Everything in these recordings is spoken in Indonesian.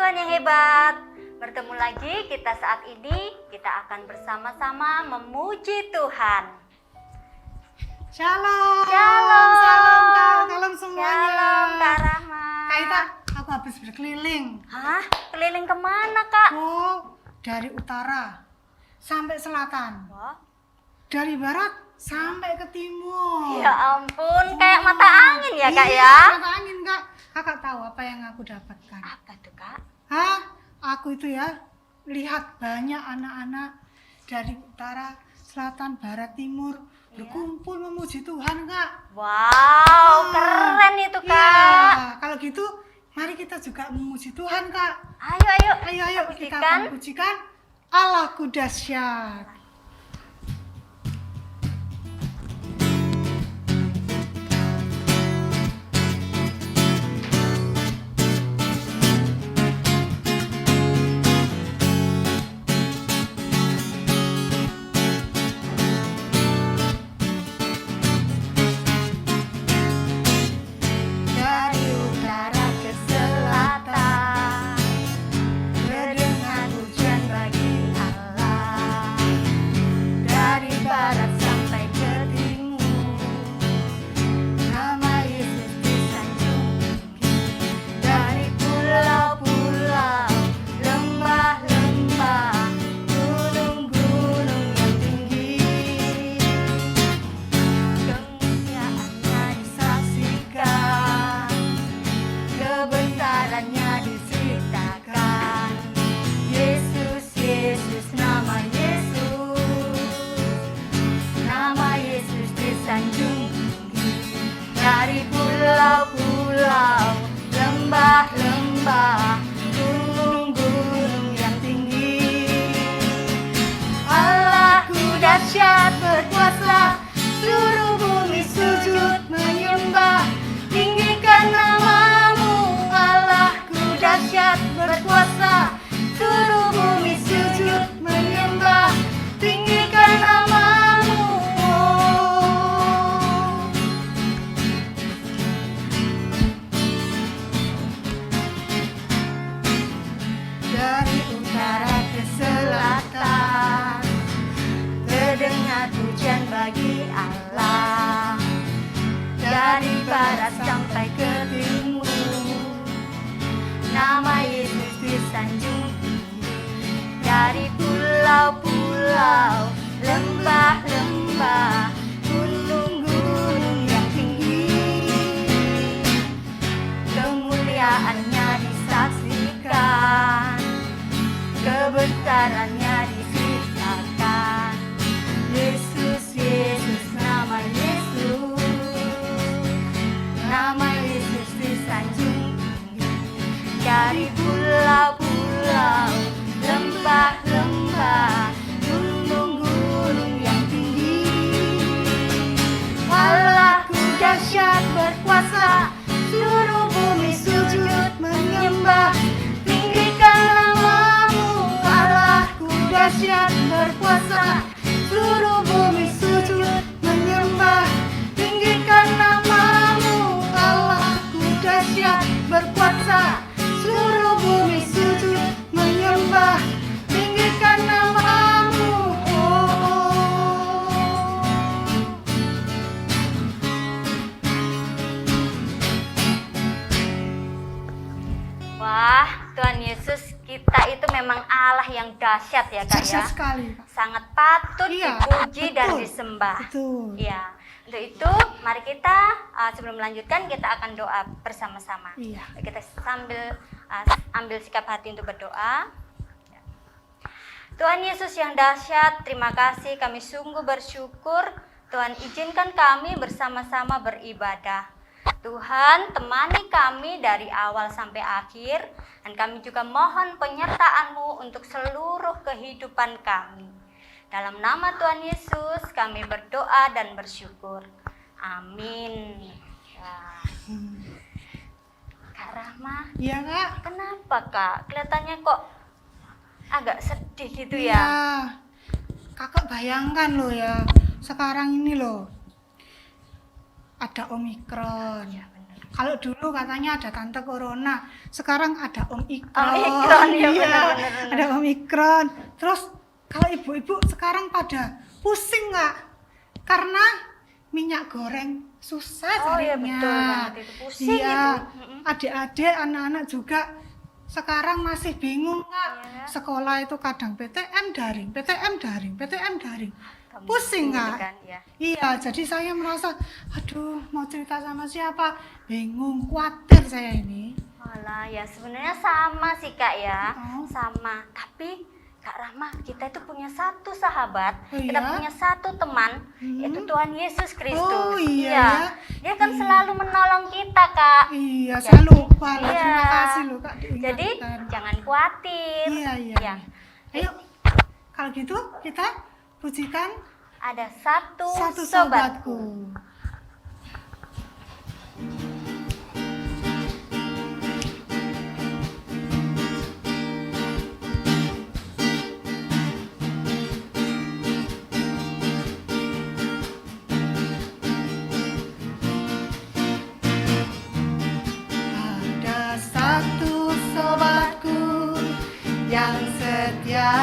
Tuhan yang hebat. Bertemu lagi kita saat ini. Kita akan bersama-sama memuji Tuhan. Shalom. Shalom. Shalom Kak. Shalom semuanya. Shalom Kak Rahma. Kak Ita, aku habis berkeliling. Hah? Keliling kemana Kak? Oh, dari utara sampai selatan. Wah. Dari barat sampai ke timur. Ya ampun, kayak mata angin ya Kak Iya, ya? mata angin Kak. Kakak tahu apa yang aku dapatkan? Apa tuh Kak? Hah? Aku itu ya lihat banyak anak-anak dari utara, selatan, barat, timur berkumpul memuji Tuhan Kak. Wow, keren itu Kak. Iya, kalau gitu mari kita juga memuji Tuhan Kak. Ayo. Ayo kita Pujikan. akan pujikan Allahku dahsyat. Dari utara ke selatan, terdengar pujian bagi Allah. Dari barat sampai ke timur, nama Yesus disanjung tinggi. Dari pulau-pulau, lembah-lembah, gunung-gunung yang tinggi, kemuliaannya disaksikan, kebesarannya diceritakan. Yesus, Yesus, nama Yesus disanjung tinggi. Dari pulau-pulau, lembah-lembah, gunung-gunung yang tinggi. Allahku dahsyat berkuasa, seluruh bumi sujud menyembah. Tinggikan namamu, Allahku dahsyat berkuasa, seluruh bumi sujud menyembah. Tinggikan namamu. Dari utara ke selatan, terdengar pujian bagi Allah. Dari barat sampai ke timur, nama Yesus disanjung tinggi. Dari pulau-pulau, lembah-lembah, gunung-gunung yang tinggi, kemuliaannya disaksikan, kebesarannya diceritakan. Yesus, Yesus, nama Yesus disanjung tinggi. Dari pulau-pulau, lembah-lembah, gunung-gunung yang tinggi. Allahku dahsyat berkuasa, seluruh bumi sujud menyembah. Tinggikan namamu, Allahku dahsyat berkuasa, seluruh bumi sujud menyembah. Tinggikan namamu, Allahku dahsyat berkuasa, seluruh bumi sujud menyembah. Tinggikan namamu. Wah, Tuhan Yesus kita itu memang Allah yang dahsyat ya Kak ya. Dahsyat sekali Kak. Sangat patut Iya, dipuji dan betul, disembah. betul. Iya. Untuk itu, mari kita sebelum melanjutkan kita akan doa bersama-sama. Iya. Kita sambil ambil sikap hati untuk berdoa. Tuhan Yesus yang dahsyat, terima kasih, kami sungguh bersyukur. Tuhan izinkan kami bersama-sama beribadah. Tuhan temani kami dari awal sampai akhir, dan kami juga mohon penyertaan-Mu untuk seluruh kehidupan kami. Dalam nama Tuhan Yesus kami berdoa dan bersyukur. Amin. Ya. Kak Rahma, Iya Kak. kenapa Kak? Kelihatannya kok agak sedih gitu ya? Iya. Kakak bayangkan loh ya, sekarang ini loh ada Omikron. Ya benar. Kalau dulu katanya ada tante corona, sekarang ada Omikron. Omikron, ya, Iya, benar. ada Omikron. Terus kalau ibu-ibu sekarang pada pusing nggak? Karena minyak goreng susah Oh iya, carinya. betul banget, itu pusing Iya, itu. adik-adik, anak-anak juga sekarang masih bingung nggak? Iya. Sekolah itu kadang PTM daring, PTM daring, PTM daring. Tambah Pusing gitu nggak? kan, ya. Iya, jadi saya merasa, aduh, mau cerita sama siapa? Bingung, khawatir saya ini. Walah, ya sebenarnya sama sih Kak ya, Oh. sama. Tapi Kak Rahma, kita itu punya satu sahabat, Oh, kita iya? punya satu teman, yaitu Tuhan Yesus Kristus. Oh, iya, ya. Dia kan selalu menolong kita Kak. Iya, saya lupa loh. Iya. Terima kasih loh Kak Jadi diingatkan. jangan khawatir. Iya, iya. Ya. Ayo, kalau gitu kita pujikan Ada satu, satu sobatku. sobatku. Ada satu sobatku yang setia,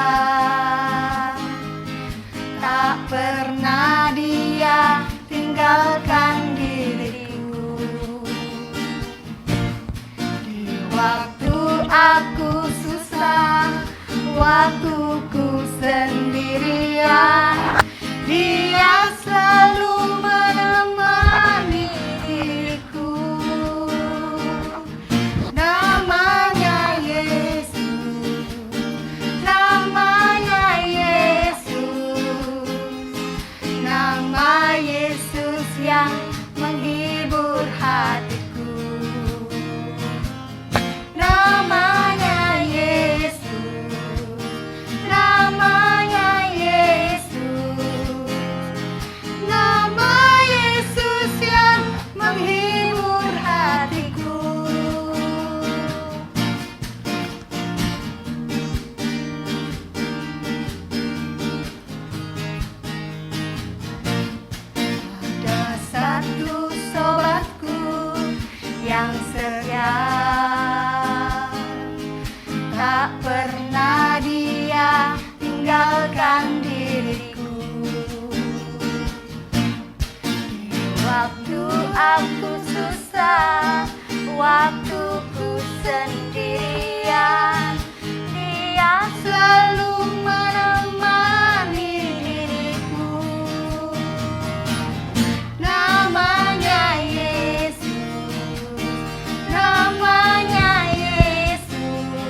tak pernah dia tinggalkan diriku. Di waktu aku susah, waktu ku sendirian, dia selalu menemani diriku. Namanya Yesus, namanya Yesus, nama Yesus yang menghibur hatiku. Namanya Yesus, namanya Yesus, nama Yesus yang menghibur hatiku. Ada satu sobatku yang setia, tak pernah dia tinggalkan diriku. Di waktu aku susah, waktu ku sendirian, dia selalu menemani diriku. Namanya Yesus, namanya Yesus,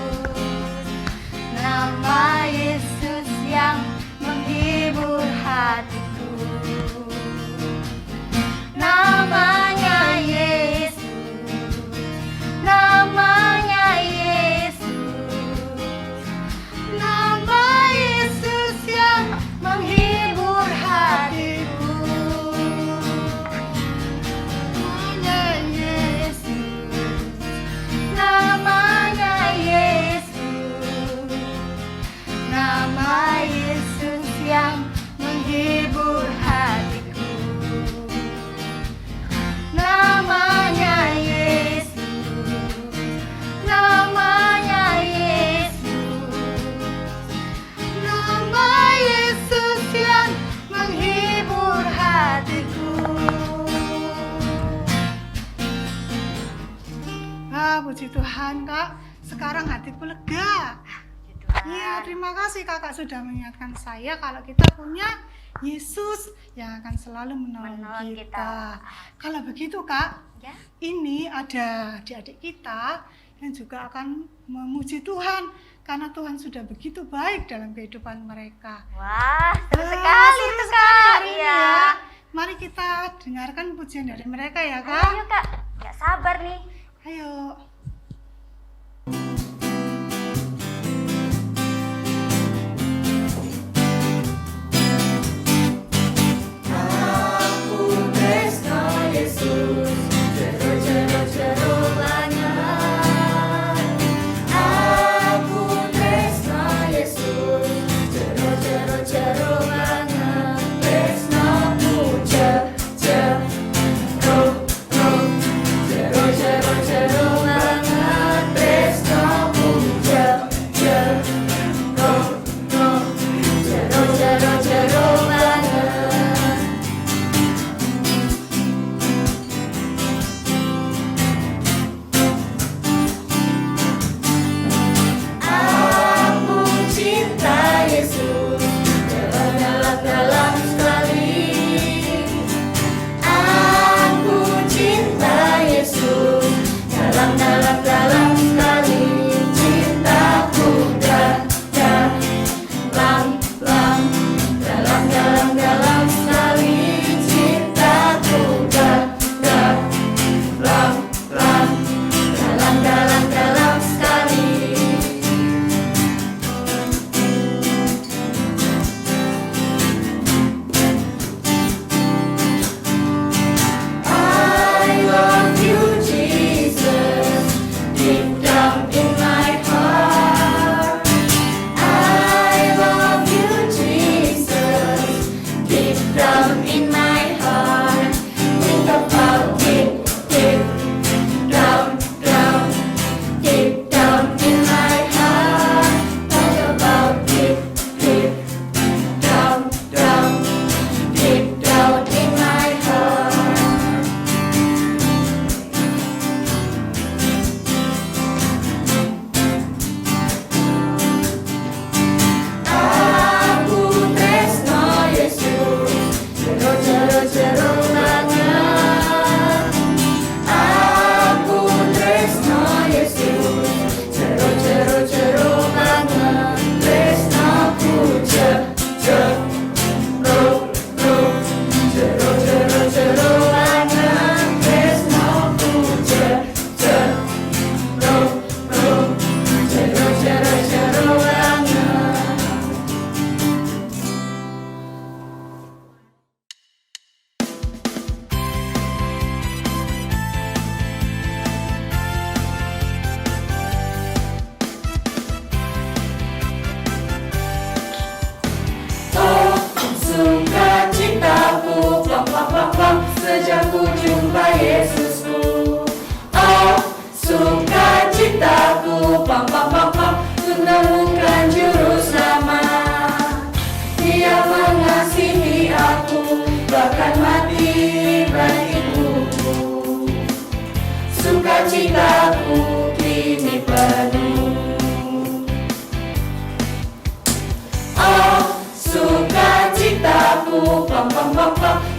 nama Yesus yang menghibur hatiku. Namanya Yesus, namanya Yesus, nama Yesus yang menghibur hatiku. Namanya Yesus, namanya Yesus, nama Yesus yang menghibur hatiku. Namanya Yesus, namanya Yesus, nama Yesus yang menghibur hatiku. Ah, puji Tuhan Kak, sekarang hatiku lega. Puji Tuhan. Iya, terima kasih Kakak sudah mengingatkan saya kalau kita punya Yesus yang akan selalu menolong Menolong kita. kita. Kalau begitu Kak, Ya. ini ada adik-adik kita yang juga akan memuji Tuhan karena Tuhan sudah begitu baik dalam kehidupan mereka. Wah, seru Wah, sekali seru tuh sekali Kak. hari ini Iya. ya. Mari kita dengarkan pujian dari mereka ya Kak. Ayo Kak, nggak sabar nih. Ayo. Jero dalam sekali. Aku cinta Yesus, dalam sekali. Cintaku dalam sekali. Cintaku dalam sekali. I love you, Jesus, deep down in my heart. I love you, Jesus, deep down in my heart. Think about it, deep down in my heart. Think about it, deep down in my heart. Aku tresno Yesus, jero banget. Aku tresno Yesus, jero banget. Tresnoku jero banget. Tresnoku jero banget. Oh, sukacitaku, sejak ku jumpa Yesusku. Oh, sukacitaku, ku temukan juru selamat. Dia mengasihi aku, bahkan mati bagiku. Sukacitaku kini penuh. Oh, sukacitaku,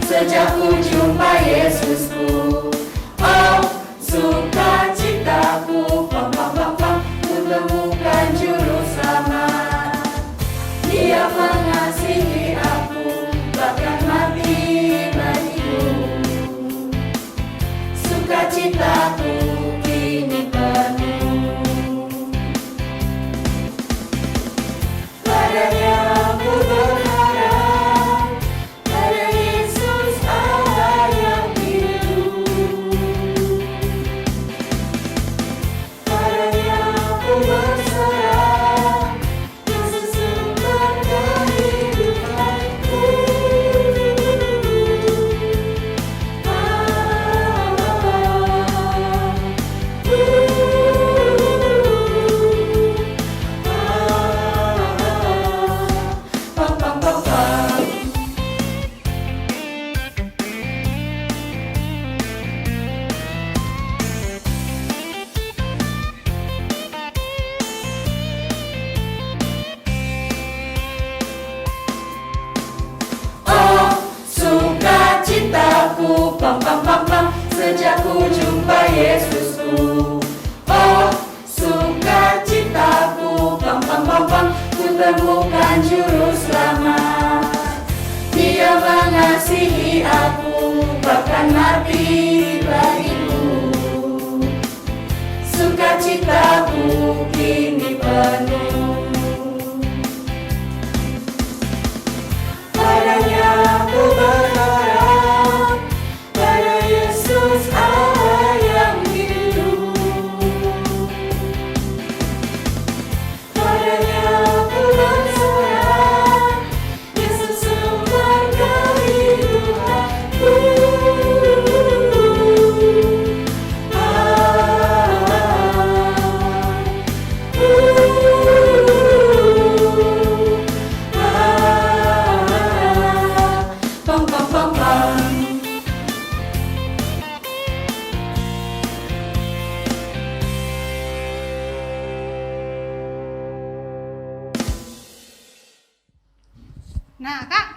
sejak ku jumpa Yesusku. Oh, sukacitaku, ku temukan juru selamat. Dia mengasihi aku, bahkan mati bagiku. Sukacitaku kini penuh. Padanya aku berharap, pada Yesus Allah yang hidup. Padanya aku berserah, Yesus sumber kehidupanku. Oh, sukacitaku, sejak ku jumpa Yesusku. Oh, sukacitaku, ku temukan juru selamat. Dia mengasihi aku, bahkan mati bagiku. Sukacitaku kini penuh. Padanya aku berharap, pada Yesus Allah yang hidup. Padanya aku berserah, Yesus sumber kehidupanku.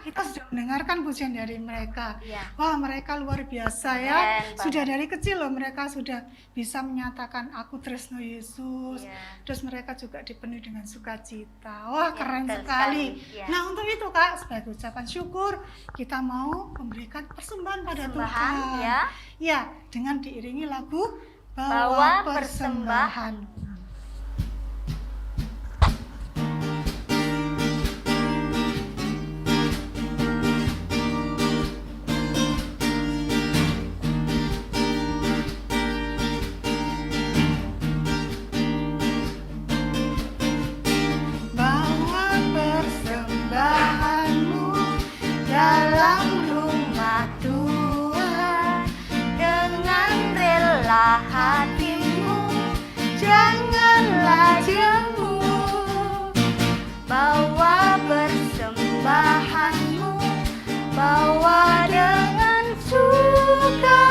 kita sudah mendengarkan pujian dari mereka. Iya. Wah, mereka luar biasa ya. Keren Sudah banget. dari kecil loh mereka sudah bisa menyatakan aku tresno Yesus. Iya. Terus mereka juga dipenuhi dengan sukacita. Wah, Iya, keren betul sekali. sekali. Iya. Nah, untuk itu Kak, sebagai ucapan syukur, kita mau memberikan persembahan pada Persembahan, Tuhan. ya. Ya, dengan diiringi lagu Bawa Bawa Persembahan. Bawa persembahanmu dalam rumah Tuhan dengan rela hatimu, janganlah jemu. Bawa persembahanmu, bawa dengan suka,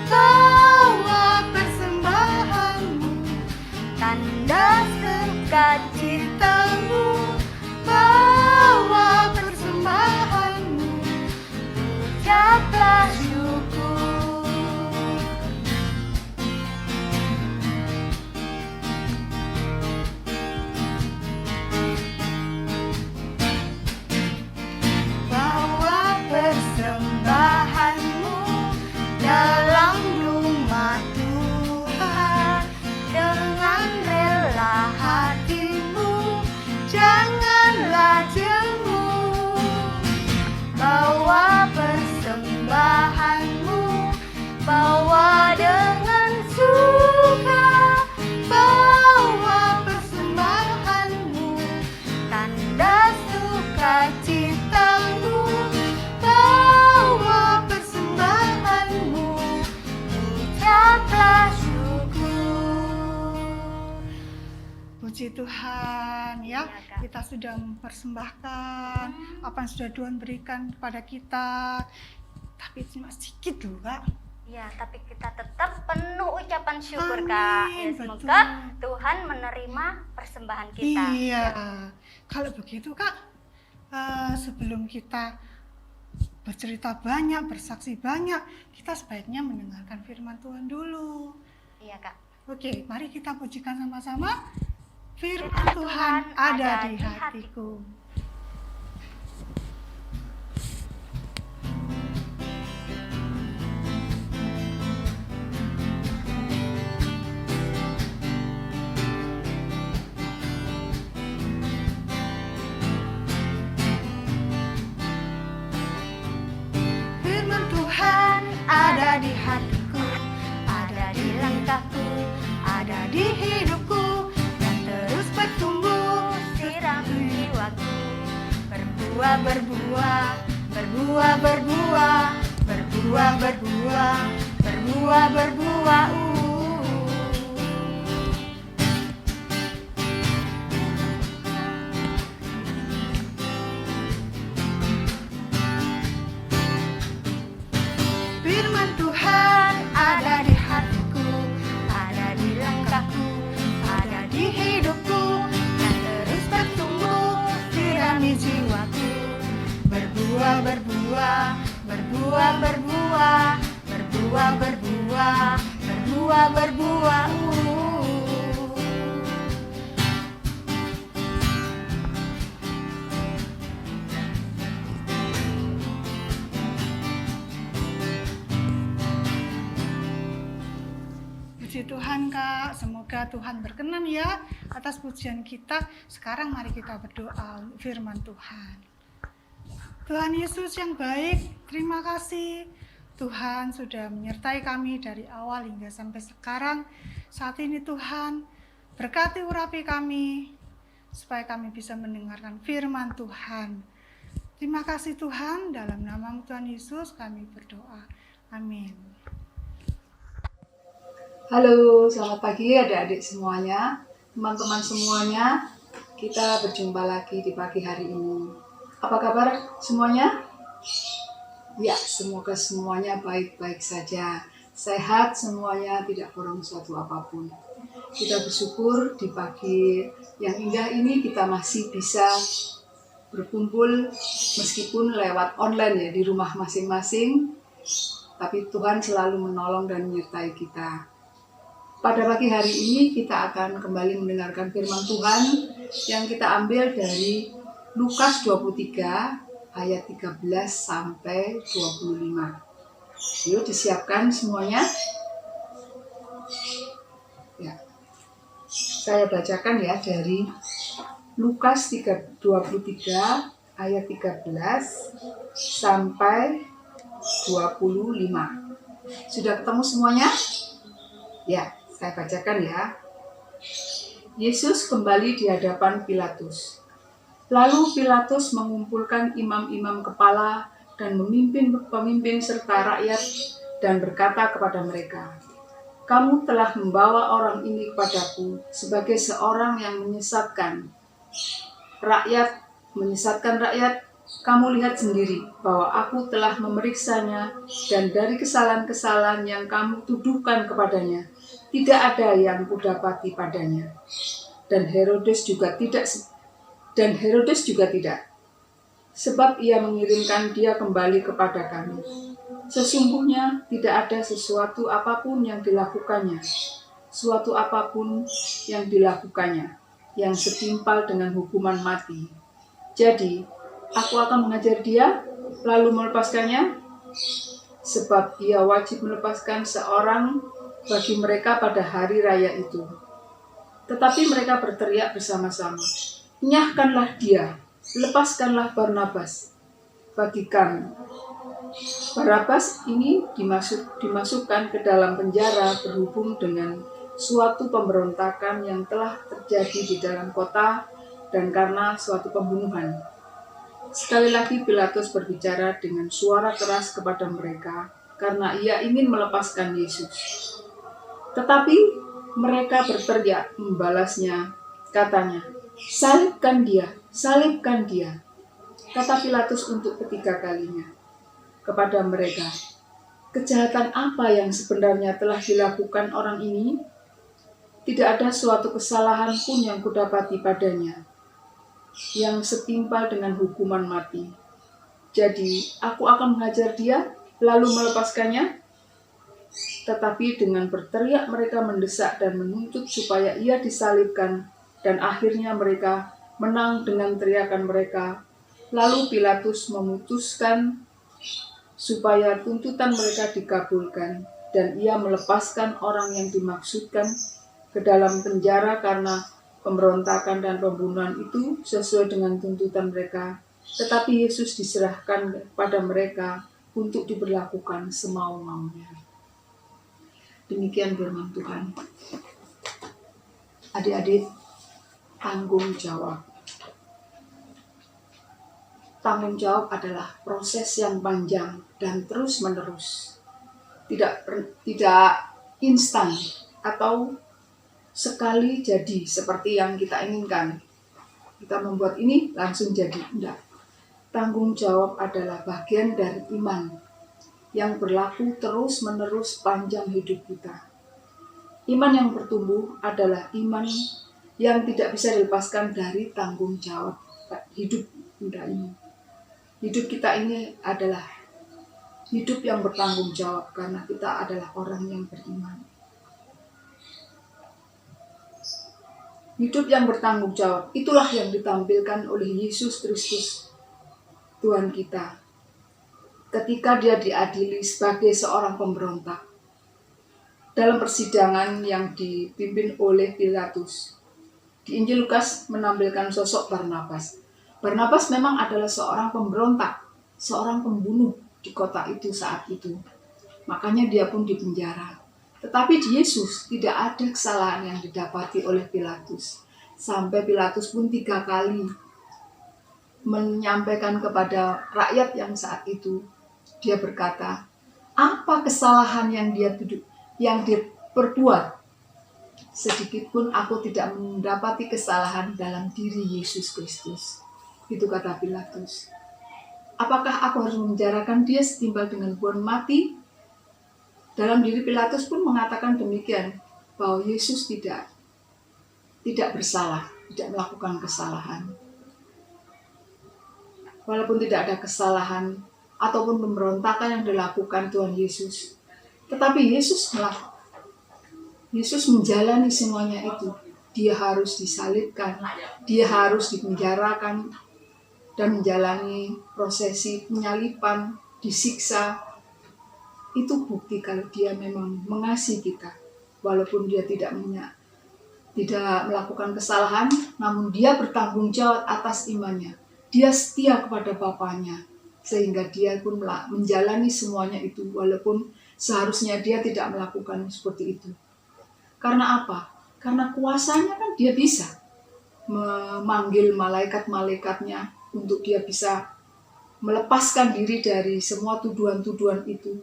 bawa persembahanmu, tanda sukacitamu, bawa persembahanmu, ucaplah syukur. Bawa persembahanmu dalam rumah Tuhan dengan rela hatimu, janganlah jemu. Bawa persembahanmu, bawa dengan suka, bawa persembahanmu, tanda sukacitamu, bawa persembahanmu, ucaplah syukur. Puji Tuhan ya, Iya, Kak. kita sudah mempersembahkan apa yang sudah Tuhan berikan kepada kita, tapi cuma sedikit loh Kak. Ya, tapi kita tetap penuh ucapan syukur, Amin, Kak. Ya, betul. semoga Tuhan menerima persembahan kita. Iya, kalau begitu Kak, sebelum kita bercerita banyak, bersaksi banyak, kita sebaiknya mendengarkan firman Tuhan dulu. Iya, Kak. Oke, mari kita pujikan sama-sama. Firman Firman Tuhan Tuhan ada ada di di hatiku. Firman Tuhan ada di hatiku, ada di langkahku, ada di hidupku, dan terus bertumbuh Sirami jiwaku, berbuah, berbuah, berbuah, berbuah, berbuah, berbuah, berbuah, berbuah, berbuah. Firman Tuhan ada di hatiku, ada di langkahku, ada di hidupku, dan terus bertumbuh sirami jiwaku. Berbuah, berbuah, berbuah, berbuah, berbuah, berbuah, berbuah, berbuah. Puji Tuhan Kak, semoga Tuhan berkenan ya atas pujian kita. Sekarang mari kita berdoa firman Tuhan. Tuhan Yesus yang baik, terima kasih Tuhan sudah menyertai kami dari awal hingga sampai sekarang. Saat ini Tuhan, berkati urapi kami supaya kami bisa mendengarkan firman Tuhan. Terima kasih Tuhan, dalam nama Tuhan Yesus kami berdoa. Amin. Halo, selamat pagi adik-adik semuanya, teman-teman semuanya. Kita berjumpa lagi di pagi hari ini. Apa kabar semuanya? Ya, semoga semuanya baik-baik saja. Sehat semuanya, tidak kurang suatu apapun. Kita bersyukur di pagi yang indah ini kita masih bisa berkumpul meskipun lewat online ya di rumah masing-masing, tapi Tuhan selalu menolong dan menyertai kita. Pada pagi hari ini kita akan kembali mendengarkan firman Tuhan yang kita ambil dari Lukas 23 ayat 13 sampai 25. Yuk disiapkan semuanya. Ya. Saya bacakan ya dari Lukas 23 ayat 13 sampai 25. Sudah ketemu semuanya? Ya, saya bacakan ya. Yesus kembali di hadapan Pilatus. Lalu Pilatus mengumpulkan imam-imam kepala dan pemimpin serta rakyat dan berkata kepada mereka, "Kamu telah membawa orang ini kepadaku sebagai seorang yang menyesatkan rakyat. Kamu lihat sendiri bahwa aku telah memeriksanya dan dari kesalahan-kesalahan yang kamu tuduhkan kepadanya, tidak ada yang kudapati padanya. Dan Herodes juga tidak, sebab ia mengirimkan dia kembali kepada kami. Sesungguhnya tidak ada suatu apapun yang dilakukannya yang setimpal dengan hukuman mati. Jadi, aku akan mengajar dia, lalu melepaskannya, sebab ia wajib melepaskan seorang bagi mereka pada hari raya itu." Tetapi mereka berteriak bersama-sama, "Nyahkanlah dia, lepaskanlah Barnabas bagi kami." Barnabas ini dimasukkan ke dalam penjara berhubung dengan suatu pemberontakan yang telah terjadi di dalam kota dan karena suatu pembunuhan. Sekali lagi Pilatus berbicara dengan suara keras kepada mereka karena ia ingin melepaskan Yesus. Tetapi mereka berteriak membalasnya, katanya, salibkan dia." Kata Pilatus untuk ketiga kalinya kepada mereka, "Kejahatan apa yang sebenarnya telah dilakukan orang ini? Tidak ada suatu kesalahan pun yang kudapati padanya, yang setimpal dengan hukuman mati. Jadi aku akan mengajar dia, lalu melepaskannya." Tetapi dengan berteriak mereka mendesak dan menuntut supaya ia disalibkan, dan akhirnya mereka menang dengan teriakan mereka. Lalu Pilatus memutuskan supaya tuntutan mereka dikabulkan, dan ia melepaskan orang yang dimaksudkan ke dalam penjara karena pemberontakan dan pembunuhan itu sesuai dengan tuntutan mereka. Tetapi Yesus diserahkan kepada mereka untuk diberlakukan semau-maunya. Demikian firman Tuhan. Adik-adik, tanggung jawab. Tanggung jawab adalah proses yang panjang dan terus-menerus. Tidak instan atau sekali jadi seperti yang kita inginkan. Kita membuat ini langsung jadi. Tidak. Tanggung jawab adalah bagian dari iman yang berlaku terus-menerus panjang hidup kita. Iman yang bertumbuh adalah iman yang tidak bisa dilepaskan dari tanggung jawab hidup kita ini. Hidup kita ini adalah hidup yang bertanggung jawab karena kita adalah orang yang beriman. Hidup yang bertanggung jawab, itulah yang ditampilkan oleh Yesus Kristus, Tuhan kita, ketika dia diadili sebagai seorang pemberontak dalam persidangan yang dipimpin oleh Pilatus. Di Injil Lukas menampilkan sosok Barnabas. Barnabas memang adalah seorang pemberontak, seorang pembunuh di kota itu saat itu. Makanya dia pun dipenjara. Tetapi di Yesus tidak ada kesalahan yang didapati oleh Pilatus. Sampai Pilatus pun 3 kali menyampaikan kepada rakyat yang saat itu, dia berkata, apa kesalahan yang dia perbuat? Sedikit pun aku tidak mendapati kesalahan dalam diri Yesus Kristus. Itu kata Pilatus. Apakah aku harus memenjarakan dia setimpal dengan hukuman mati? Dalam diri Pilatus pun mengatakan demikian, bahwa Yesus tidak bersalah, tidak melakukan kesalahan. walaupun tidak ada kesalahan ataupun pemberontakan yang dilakukan Tuhan Yesus. Tetapi Yesus menjalani semuanya itu. Dia harus disalibkan, dia harus dipenjarakan, dan menjalani prosesi penyaliban, disiksa. Itu bukti kalau dia memang mengasihi kita. Walaupun dia tidak melakukan kesalahan, namun dia bertanggung jawab atas imannya. Dia setia kepada Bapaknya, sehingga dia pun menjalani semuanya itu, walaupun seharusnya dia tidak melakukan seperti itu. Karena apa? Karena kuasanya kan dia bisa memanggil malaikat-malaikatnya untuk dia bisa melepaskan diri dari semua tuduhan-tuduhan itu.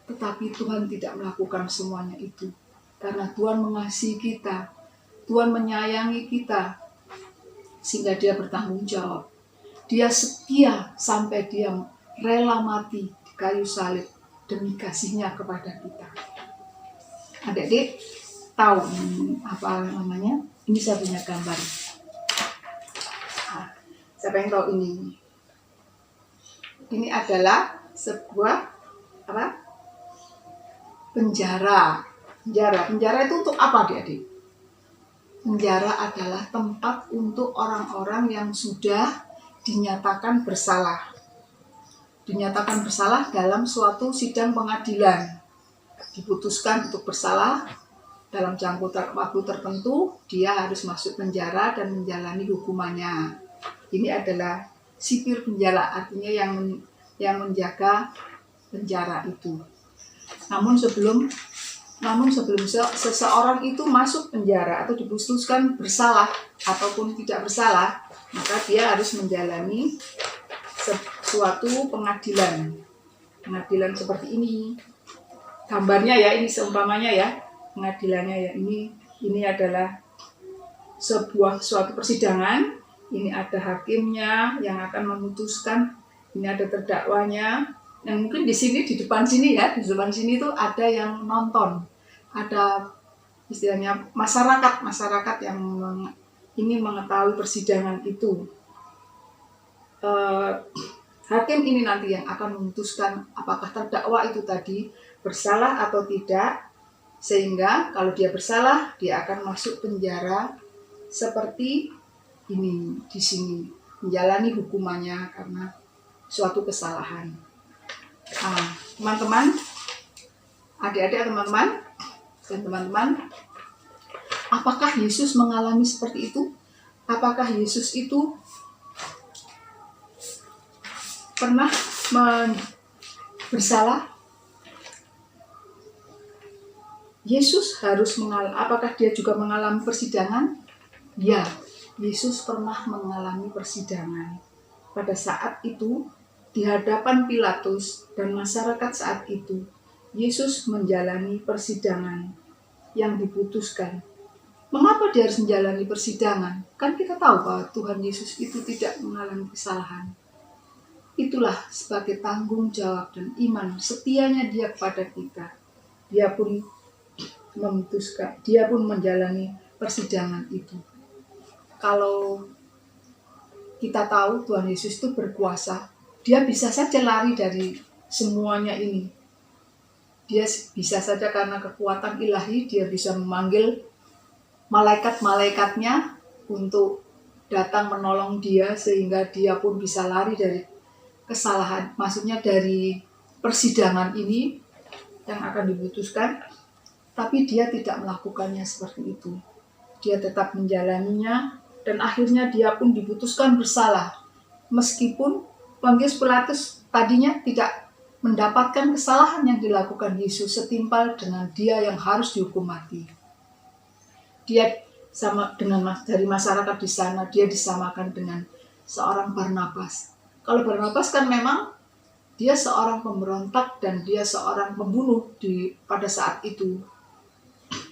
Tetapi Tuhan tidak melakukan semuanya itu. Karena Tuhan mengasihi kita, Tuhan menyayangi kita, sehingga dia bertanggung jawab. Dia setia sampai dia rela mati di kayu salib demi kasihnya kepada kita. Adik-adik tahu apa namanya? Ini saya punya gambar. Siapa yang tahu ini? Ini adalah sebuah penjara. Penjara itu untuk apa, adik-adik? Penjara adalah tempat untuk orang-orang yang sudah dinyatakan bersalah. Dinyatakan bersalah dalam suatu sidang pengadilan. Diputuskan untuk bersalah dalam jangka waktu tertentu, dia harus masuk penjara dan menjalani hukumannya. Ini adalah sipir penjara, artinya yang menjaga penjara itu. Namun sebelum seseorang itu masuk penjara atau diputuskan bersalah ataupun tidak bersalah, maka dia harus menjalani suatu pengadilan. Pengadilan seperti ini. Gambarnya ya, ini seumpamanya ya, pengadilannya ya, ini adalah suatu persidangan. Ini ada hakimnya yang akan memutuskan, ini ada terdakwanya. Yang mungkin di sini, di depan sini itu ada yang nonton. Ada istilahnya masyarakat yang ingin mengetahui persidangan itu. Hakim ini nanti yang akan memutuskan apakah terdakwa itu tadi bersalah atau tidak. Sehingga kalau dia bersalah, dia akan masuk penjara seperti ini, di sini. Menjalani hukumannya karena suatu kesalahan. Teman-teman, adik-adik, teman-teman, apakah Yesus mengalami seperti itu? Apakah Yesus itu pernah bersalah? Yesus harus apakah dia juga mengalami persidangan? Ya, Yesus pernah mengalami persidangan. Pada saat itu, di hadapan Pilatus dan masyarakat saat itu, Yesus menjalani persidangan yang diputuskan. Mengapa dia harus menjalani persidangan? Kan kita tahu bahwa Tuhan Yesus itu tidak mengalami kesalahan. Itulah sebagai tanggung jawab dan iman setianya dia kepada kita. Dia pun menjalani persidangan itu. Kalau kita tahu Tuhan Yesus itu berkuasa, dia bisa saja lari dari semuanya ini. Dia bisa saja karena kekuatan ilahi, dia bisa memanggil malaikat-malaikatnya untuk datang menolong dia, sehingga dia pun bisa lari dari kesalahan. Maksudnya dari persidangan ini yang akan diputuskan, tapi dia tidak melakukannya seperti itu. Dia tetap menjalaninya, dan akhirnya dia pun diputuskan bersalah. Meskipun Pontius Pilatus tadinya tidak mendapatkan kesalahan yang dilakukan Yesus setimpal dengan dia yang harus dihukum mati. Dia sama dengan dari masyarakat di sana, dia disamakan dengan seorang Barnabas. Kalau Barnabas kan memang dia seorang pemberontak dan dia seorang pembunuh pada saat itu.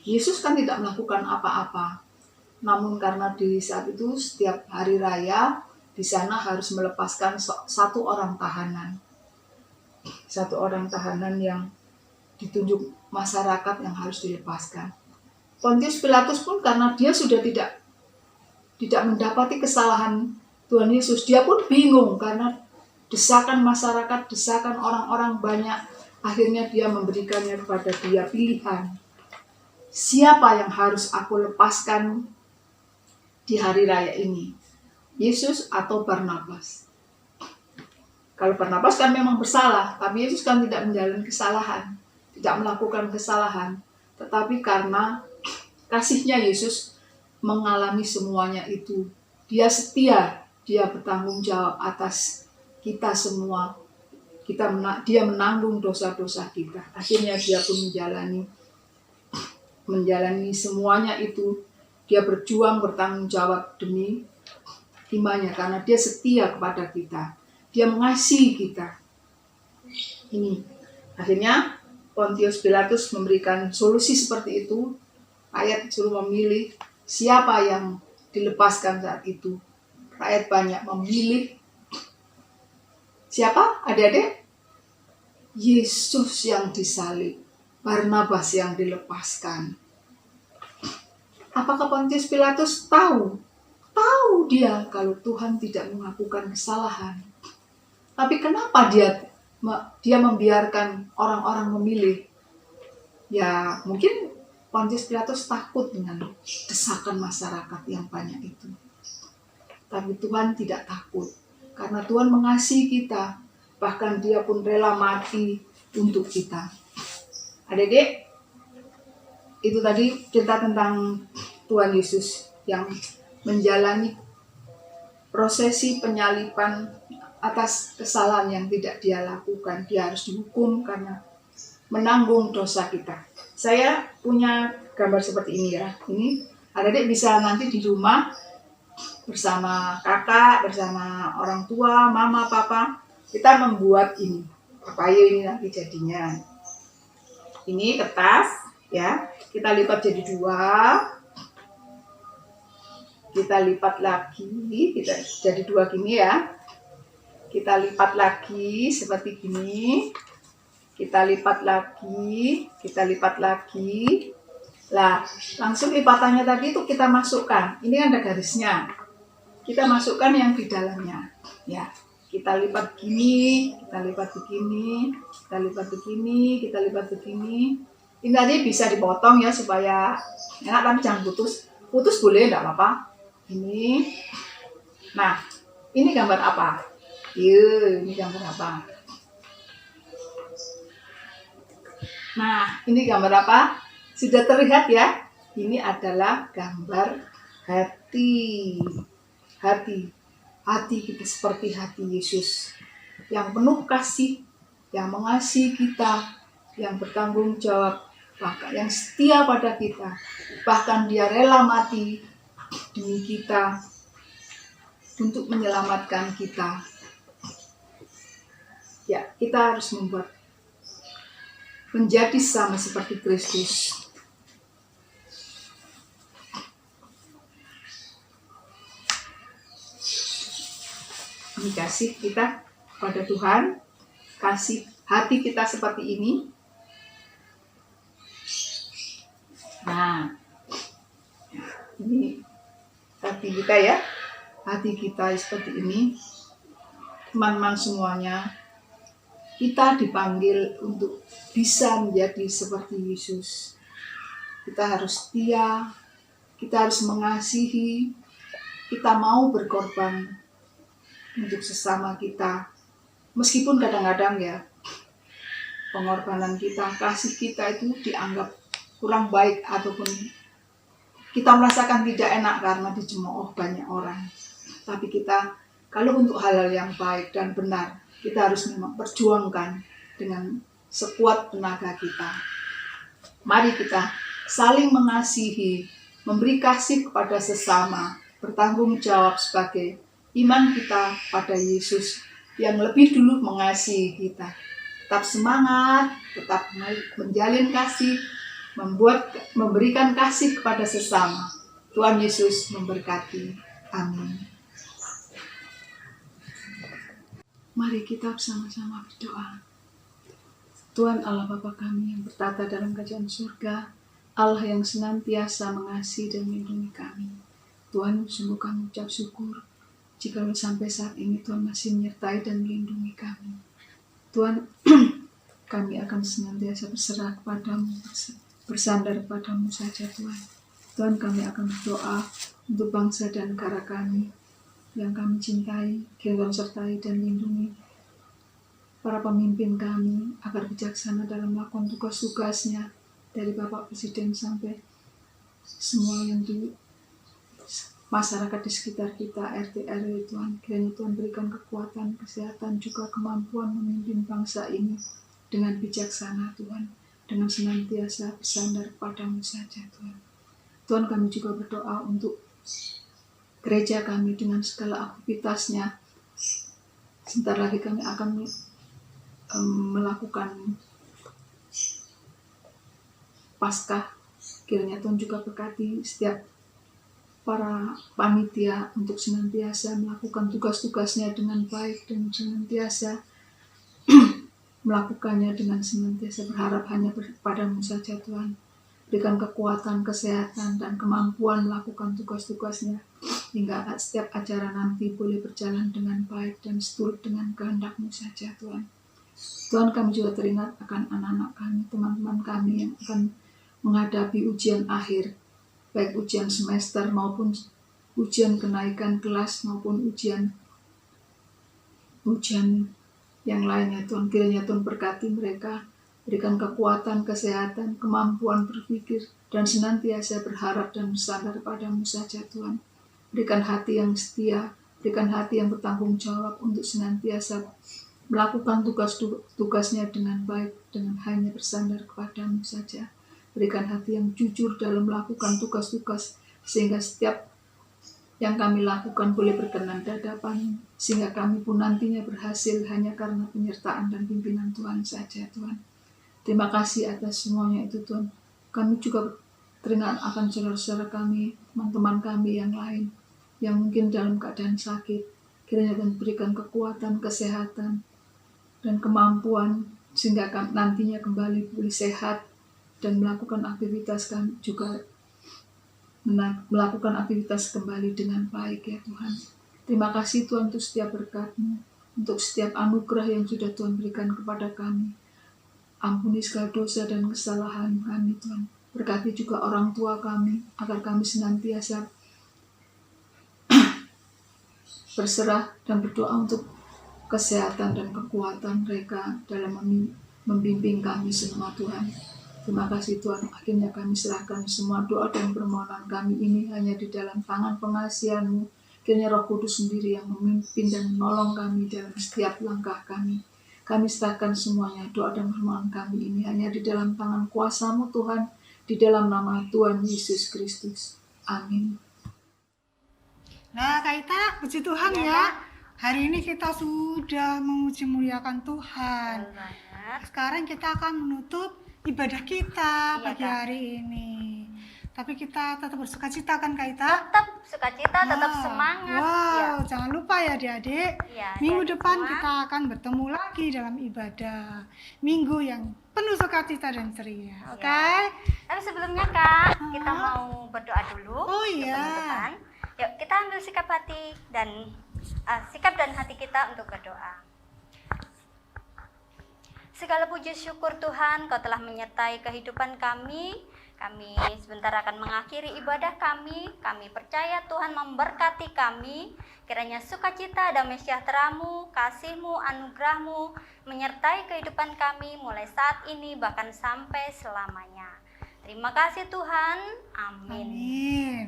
Yesus kan tidak melakukan apa-apa. Namun karena di saat itu setiap hari raya di sana harus melepaskan satu orang tahanan. Satu orang tahanan yang ditunjuk masyarakat yang harus dilepaskan. Pontius Pilatus pun karena dia sudah tidak mendapati kesalahan Tuhan Yesus, dia pun bingung karena desakan masyarakat, desakan orang-orang banyak. Akhirnya dia memberikannya kepada dia pilihan. Siapa yang harus aku lepaskan di hari raya ini? Yesus atau Barnabas? Kalau Barnabas kan memang bersalah, tapi Yesus kan tidak menjalani kesalahan, tidak melakukan kesalahan. Tetapi karena kasihnya Yesus mengalami semuanya itu. Dia setia, dia bertanggung jawab atas kita semua. Dia menanggung dosa-dosa kita. Akhirnya dia pun menjalani semuanya itu. Dia berjuang bertanggung jawab demi imannya karena dia setia kepada kita. Dia mengasihi kita. Ini akhirnya Pontius Pilatus memberikan solusi seperti itu. Rakyat disuruh memilih siapa yang dilepaskan saat itu. Rakyat banyak memilih siapa? Adik-adik? Yesus yang disalib, Barnabas yang dilepaskan. Apakah Pontius Pilatus tahu? Tahu dia kalau Tuhan tidak melakukan kesalahan. Tapi kenapa dia membiarkan orang-orang memilih? Ya mungkin Pontius Pilatus takut dengan desakan masyarakat yang banyak itu. Tapi Tuhan tidak takut. Karena Tuhan mengasihi kita. Bahkan dia pun rela mati untuk kita. Adik-adik, itu tadi cerita tentang Tuhan Yesus yang menjalani prosesi penyaliban atas kesalahan yang tidak dia lakukan. Dia harus dihukum karena menanggung dosa kita. Saya punya gambar seperti ini ya. Ini adik-adik bisa nanti di rumah bersama kakak, bersama orang tua, mama, papa. Kita membuat ini. Papayo ini nanti jadinya. Ini kertas ya. Kita lipat jadi 2. Kita lipat lagi, kita jadi 2 gini ya. Kita lipat lagi seperti gini. Kita lipat lagi, kita lipat lagi. Lah, langsung lipatannya tadi itu kita masukkan. Ini ada garisnya. Kita masukkan yang di dalamnya. Ya, kita lipat gini, kita lipat begini, kita lipat begini, kita lipat begini. Ini tadi bisa dipotong ya supaya enak, tapi jangan putus. Putus boleh, enggak apa-apa. Ini. Nah, ini gambar apa? Ini gambar apa? Nah, ini gambar apa? Sudah terlihat ya? Ini adalah gambar hati. Hati kita seperti hati Yesus. Yang penuh kasih, yang mengasihi kita, yang bertanggung jawab, bahkan yang setia pada kita. Bahkan dia rela mati demi kita untuk menyelamatkan kita. Ya, kita harus menjadi sama seperti Kristus. Ini kasih kita pada Tuhan, kasih hati kita seperti ini. Nah, ini hati kita ya, hati kita seperti ini. Teman-teman semuanya, kita dipanggil untuk bisa menjadi seperti Yesus. Kita harus setia, kita harus mengasihi, kita mau berkorban untuk sesama kita. Meskipun kadang-kadang ya, pengorbanan kita, kasih kita itu dianggap kurang baik ataupun kita merasakan tidak enak karena dicemooh banyak orang. Tapi kita, kalau untuk hal-hal yang baik dan benar, kita harus memang perjuangkan dengan sekuat tenaga kita. Mari kita saling mengasihi, memberi kasih kepada sesama, bertanggung jawab sebagai iman kita pada Yesus yang lebih dulu mengasihi kita. Tetap semangat, tetap menjalin kasih, memberikan kasih kepada sesama. Tuhan Yesus memberkati. Amin. Mari kita bersama-sama berdoa. Tuhan Allah Bapa kami yang bertata dalam kerajaan surga, Allah yang senantiasa mengasihi dan melindungi kami. Tuhan, sungguh kami ucap syukur jika sampai saat ini Tuhan masih menyertai dan melindungi kami. Tuhan, kami akan senantiasa berserah kepadamu, bersandar kepadamu saja Tuhan. Tuhan, kami akan berdoa untuk bangsa dan negara kami yang kami cintai, Tuhan sertai dan lindungi para pemimpin kami agar bijaksana dalam melakukan tugas-tugasnya, dari Bapak Presiden sampai semua yang di masyarakat di sekitar kita, RT RW Tuhan. Kiranya Tuhan berikan kekuatan, kesehatan, juga kemampuan memimpin bangsa ini dengan bijaksana Tuhan, dengan senantiasa bersandar kepadamu saja Tuhan. Tuhan, kami juga berdoa untuk gereja kami dengan segala aktivitasnya. Sebentar lagi kami akan melakukan Paskah. Kiranya Tuhan juga berkati setiap para panitia untuk senantiasa melakukan tugas-tugasnya dengan baik dan senantiasa melakukannya dengan senantiasa berharap hanya kepadamu saja Tuhan. Berikan kekuatan, kesehatan, dan kemampuan melakukan tugas-tugasnya hingga setiap acara nanti boleh berjalan dengan baik dan seturut dengan kehendak-Mu saja Tuhan. Tuhan, kami juga teringat akan anak-anak kami, teman-teman kami yang akan menghadapi ujian akhir, baik ujian semester maupun ujian kenaikan kelas maupun ujian yang lainnya Tuhan. Kiranya Tuhan berkati mereka, berikan kekuatan, kesehatan, kemampuan berpikir, dan senantiasa berharap dan bersandar padamu saja Tuhan. Berikan hati yang setia, berikan hati yang bertanggung jawab untuk senantiasa melakukan tugas-tugasnya dengan baik, dengan hanya bersandar kepadamu saja. Berikan hati yang jujur dalam melakukan tugas-tugas, sehingga setiap yang kami lakukan boleh berkenan di hadapan, sehingga kami pun nantinya berhasil hanya karena penyertaan dan pimpinan Tuhan saja Tuhan. Terima kasih atas semuanya itu Tuhan. Kami juga teringat akan saudara-saudara kami, teman-teman kami yang lain, yang mungkin dalam keadaan sakit. Kiranya Tuhan berikan kekuatan, kesehatan, dan kemampuan, sehingga nantinya kembali pulih sehat, dan melakukan aktivitas melakukan aktivitas kembali dengan baik ya Tuhan. Terima kasih Tuhan untuk setiap berkat-Mu, untuk setiap anugerah yang sudah Tuhan berikan kepada kami. Ampuni segala dosa dan kesalahan kami Tuhan. Berkati juga orang tua kami, agar kami senantiasa berserah dan berdoa untuk kesehatan dan kekuatan mereka dalam membimbing kami semua Tuhan. Terima kasih Tuhan, akhirnya kami serahkan semua doa dan permohonan kami ini hanya di dalam tangan pengasihan-Mu. Kiranya Roh Kudus sendiri yang memimpin dan menolong kami dalam setiap langkah kami. Kami serahkan semuanya, doa dan permohonan kami ini hanya di dalam tangan kuasa-Mu Tuhan, di dalam nama Tuhan Yesus Kristus. Amin. Nah, Kak Ita, puji Tuhan ya. Hari ini kita sudah memuji muliakan Tuhan. Sekarang kita akan menutup ibadah kita pagi hari ini. Tapi kita tetap bersukacita kan Kak Ita? Tetap sukacita, tetap semangat. Wow, jangan lupa ya adik-adik. Ya, Minggu adik depan semua. kita akan bertemu lagi dalam ibadah. Minggu yang penuh sukacita dan ceria. Oke? Tapi sebelumnya Kak, kita mau berdoa dulu. Oh untuk iya. penutupan. Yuk kita ambil sikap dan hati kita untuk berdoa. Segala puji syukur Tuhan, Kau telah menyertai kehidupan kami. Kami sebentar akan mengakhiri ibadah kami. Kami percaya Tuhan memberkati kami. Kiranya sukacita, damai sejahtera-Mu, kasih-Mu, anugerah-Mu menyertai kehidupan kami mulai saat ini bahkan sampai selamanya. Terima kasih Tuhan. Amin. Amin.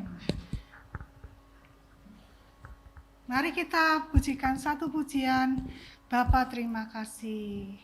Mari kita pujikan satu pujian. Bapa terima kasih.